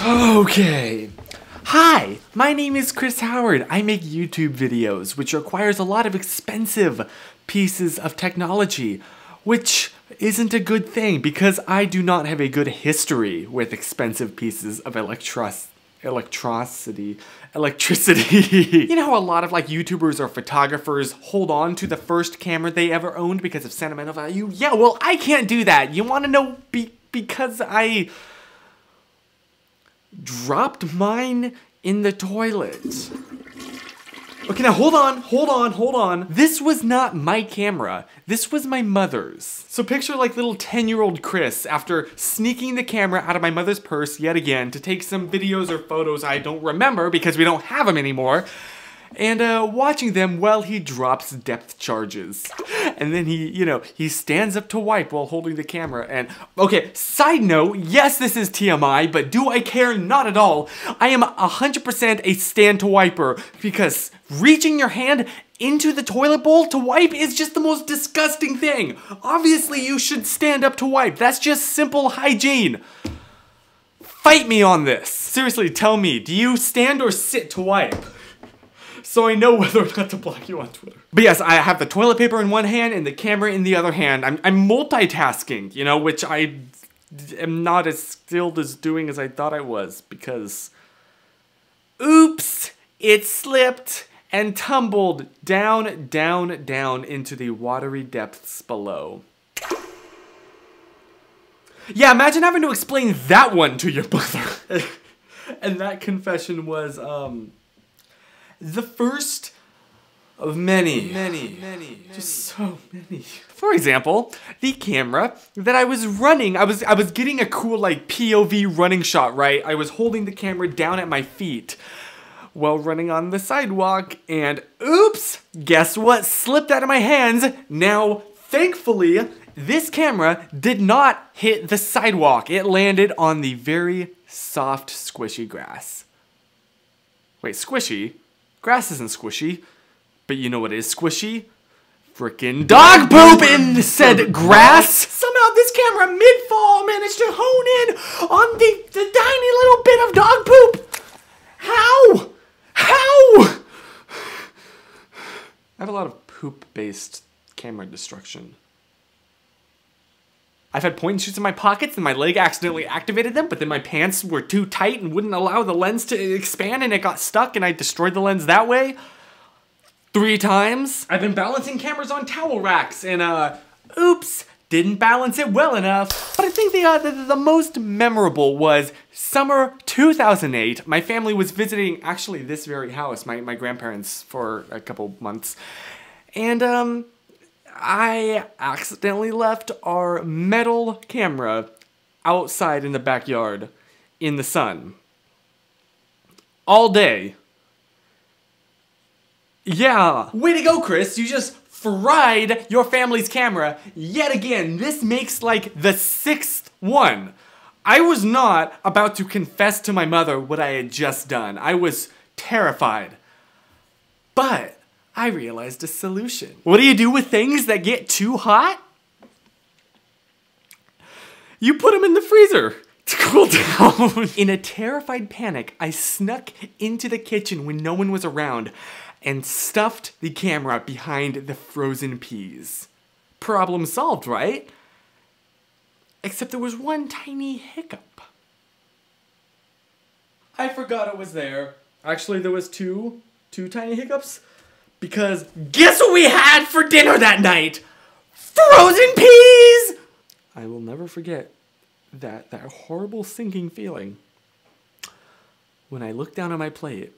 Okay. Hi, my name is Chris Howard. I make YouTube videos, which requires a lot of expensive pieces of technology, which isn't a good thing because I do not have a good history with expensive pieces of electricity. You know how a lot of YouTubers or photographers hold on to the first camera they ever owned because of sentimental value? Yeah, well, I can't do that. You want to know because I dropped mine in the toilet. Okay, now hold on. This was not my camera. This was my mother's. So picture little 10-year-old Chris after sneaking the camera out of my mother's purse yet again to take some videos or photos I don't remember because we don't have them anymore, and watching them while he drops depth charges. And then he stands up to wipe while holding the camera. And okay, side note, yes, this is TMI, but do I care? Not at all. I am 100% a stand to wiper because reaching your hand into the toilet bowl to wipe is just the most disgusting thing. Obviously, you should stand up to wipe. That's just simple hygiene. Fight me on this. Seriously, tell me, do you stand or sit to wipe? So I know whether or not to block you on Twitter. But yes, I have the toilet paper in one hand and the camera in the other hand. I'm multitasking, which I am not as skilled as doing as I thought I was because, oops, it slipped and tumbled down into the watery depths below. Yeah, imagine having to explain that one to your mother. And that confession was, the first of many. Just so many. For example, the camera that I was running, I was getting a cool POV running shot, right? I was holding the camera down at my feet while running on the sidewalk, and oops, guess what slipped out of my hands? Now, thankfully, this camera did not hit the sidewalk. It landed on the very soft, squishy grass. Wait, squishy? Grass isn't squishy, but you know what is squishy? Frickin' dog poop in said grass! Somehow this camera mid-fall managed to hone in on the tiny little bit of dog poop! How? I have a lot of poop-based camera destruction. I've had point and shoots in my pockets and my leg accidentally activated them, but then my pants were too tight and wouldn't allow the lens to expand and it got stuck and I destroyed the lens that way 3 times. I've been balancing cameras on towel racks and oops, didn't balance it well enough. But I think the most memorable was summer 2008. My family was visiting actually this very house, my grandparents, for a couple months. And I accidentally left our metal camera outside in the backyard in the sun all day. Yeah. Way to go, Chris. You just fried your family's camera yet again. This makes the 6th one. I was not about to confess to my mother what I had just done. I was terrified. But I realized a solution. What do you do with things that get too hot? You put them in the freezer to cool down. In a terrified panic, I snuck into the kitchen when no one was around and stuffed the camera behind the frozen peas. Problem solved, right? Except there was one tiny hiccup. I forgot it was there. Actually, there was two tiny hiccups. Because guess what we had for dinner that night? Frozen peas! I will never forget that horrible sinking feeling when I looked down at my plate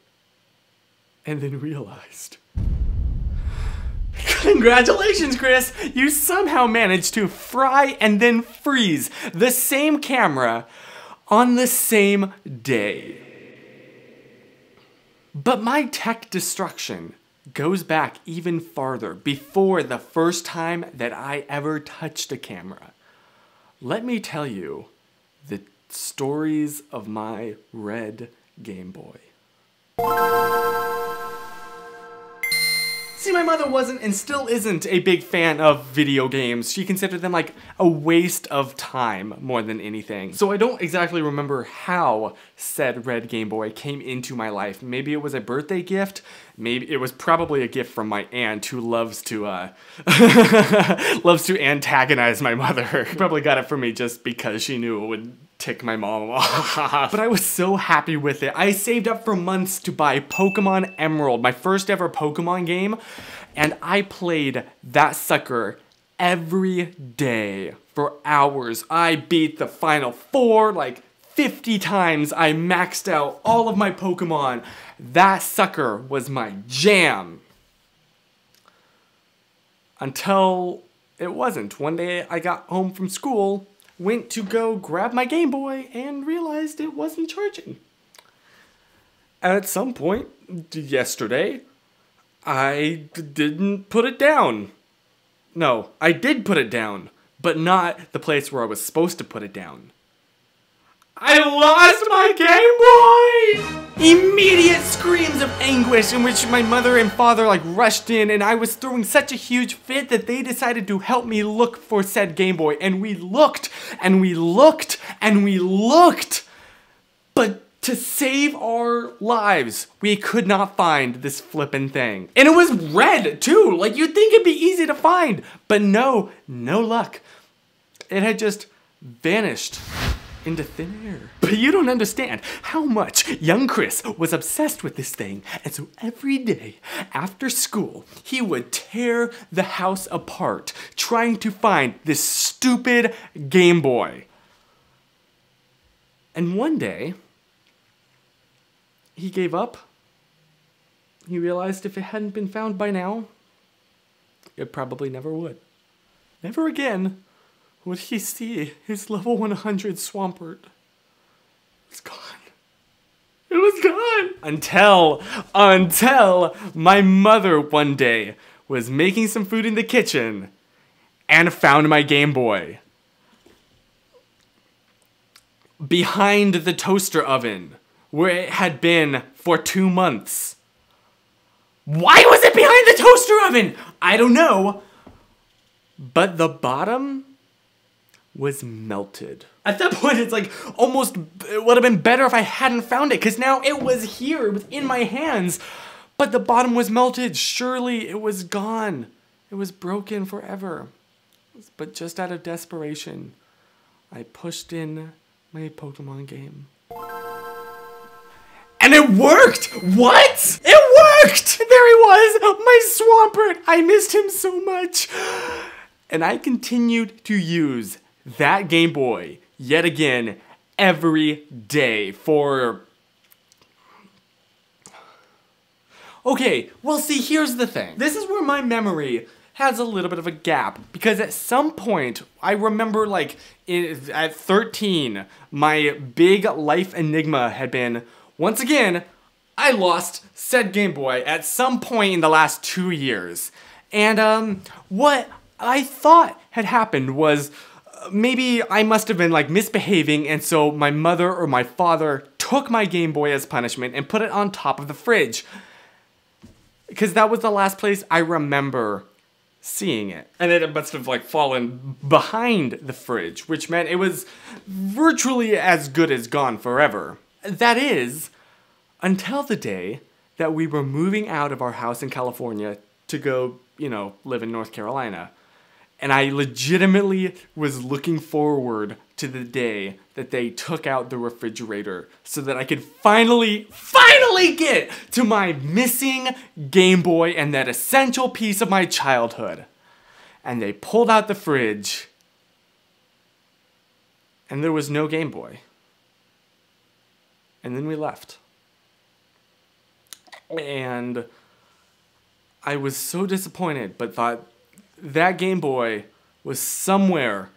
and then realized. Congratulations, Chris! You somehow managed to fry and then freeze the same camera on the same day. But my tech destruction goes back even farther, before the first time that I ever touched a camera. Let me tell you the stories of my red Game Boy. See, my mother wasn't and still isn't a big fan of video games. She considered them like a waste of time more than anything. So I don't exactly remember how said red Game Boy came into my life. Maybe it was a birthday gift. Maybe it was probably a gift from my aunt who loves to loves to antagonize my mother. She probably got it for me just because she knew it would tick my mom off. But I was so happy with it. I saved up for months to buy Pokemon Emerald, my first ever Pokemon game, and I played that sucker every day for hours. I beat the final 4 like 50 times. I maxed out all of my Pokemon. That sucker was my jam. Until it wasn't. One day I got home from school, went to go grab my Game Boy, and realized it wasn't charging. At some point yesterday, I didn't put it down. No, I did put it down, but not the place where I was supposed to put it down. I lost my Game Boy! Immediate screams of anguish in which my mother and father like rushed in, and I was throwing such a huge fit that they decided to help me look for said Game Boy. And we looked, and we looked, and we looked, but to save our lives, we could not find this flippin' thing. And it was red too, like you'd think it'd be easy to find, but no luck. It had just vanished into thin air. But you don't understand how much young Chris was obsessed with this thing, and so every day after school, he would tear the house apart trying to find this stupid Game Boy. And one day, he gave up. He realized if it hadn't been found by now, it probably never would. Never again would he see his level 100 Swampert. It was gone. It was gone! Until my mother one day was making some food in the kitchen and found my Game Boy behind the toaster oven where it had been for 2 months. Why was it behind the toaster oven? I don't know. But the bottom was melted. At that point, it's like almost, it would have been better if I hadn't found it, because now it was here, it was in my hands, but the bottom was melted. Surely it was gone. It was broken forever. But just out of desperation, I pushed in my Pokemon game. And it worked! What? It worked! There he was, my Swampert. I missed him so much. And I continued to use that Game Boy yet again every day for... Okay, well see, here's the thing. This is where my memory has a little bit of a gap, because at some point, I remember like at 13, my big life enigma had been, once again, I lost said Game Boy at some point in the last 2 years. And what I thought had happened was maybe I must have been like misbehaving, and so my mother or my father took my Game Boy as punishment and put it on top of the fridge. Because that was the last place I remember seeing it. And it must have like fallen behind the fridge, which meant it was virtually as good as gone forever. That is, until the day that we were moving out of our house in California to go, you know, live in North Carolina. And I legitimately was looking forward to the day that they took out the refrigerator so that I could finally get to my missing Game Boy and that essential piece of my childhood. And they pulled out the fridge, and there was no Game Boy. And then we left. And I was so disappointed, but thought that Game Boy was somewhere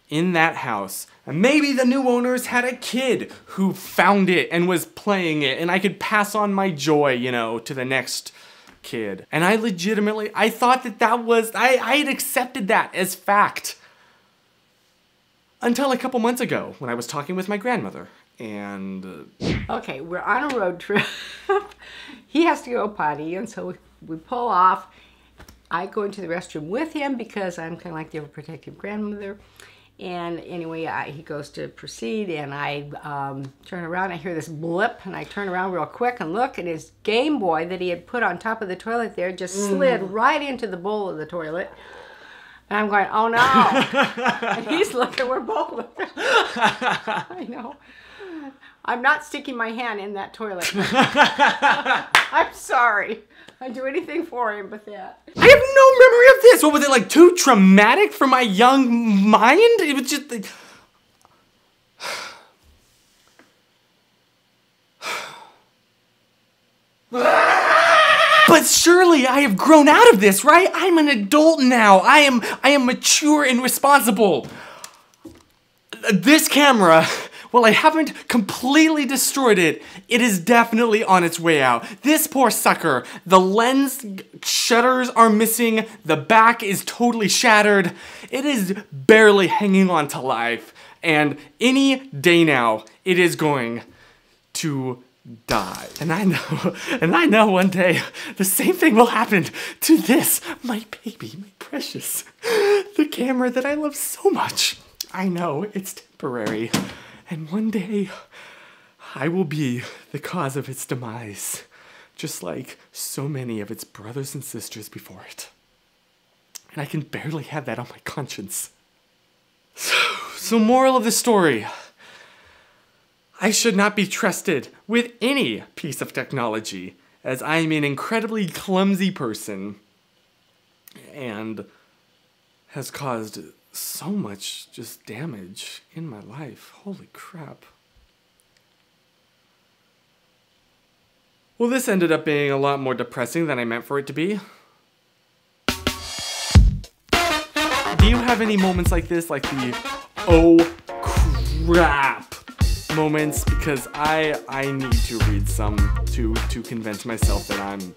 in that house. And maybe the new owners had a kid who found it and was playing it, and I could pass on my joy, you know, to the next kid. And I legitimately, I thought that was, I had accepted that as fact. Until a couple months ago, when I was talking with my grandmother, and... Okay, we're on a road trip. He has to go potty, and so we pull off, I go into the restroom with him because I'm kind of like the overprotective grandmother. And anyway, he goes to proceed, and I turn around. I hear this blip, and I turn around real quick and look, and his Game Boy that he had put on top of the toilet there just slid right into the bowl of the toilet. And I'm going, oh no. And he's looking, we're both looking. I know. I'm not sticking my hand in that toilet. I'm sorry. I'd do anything for him but that. I have no memory of this. What was it, like too traumatic for my young mind? It was just like... But surely I have grown out of this, right? I'm an adult now. I am mature and responsible. This camera, well, I haven't completely destroyed it. It is definitely on its way out. This poor sucker, the lens shutters are missing. The back is totally shattered. It is barely hanging on to life. And any day now, it is going to die. And I know one day the same thing will happen to this, my baby, my precious, the camera that I love so much. I know it's temporary, and one day I will be the cause of its demise, just like so many of its brothers and sisters before it. And I can barely have that on my conscience. So moral of the story, I should not be trusted with any piece of technology, as I am an incredibly clumsy person and has caused so much just damage in my life. Holy crap. Well, this ended up being a lot more depressing than I meant for it to be. Do you have any moments like this, like the oh crap moments? Because I need to read some to convince myself that I'm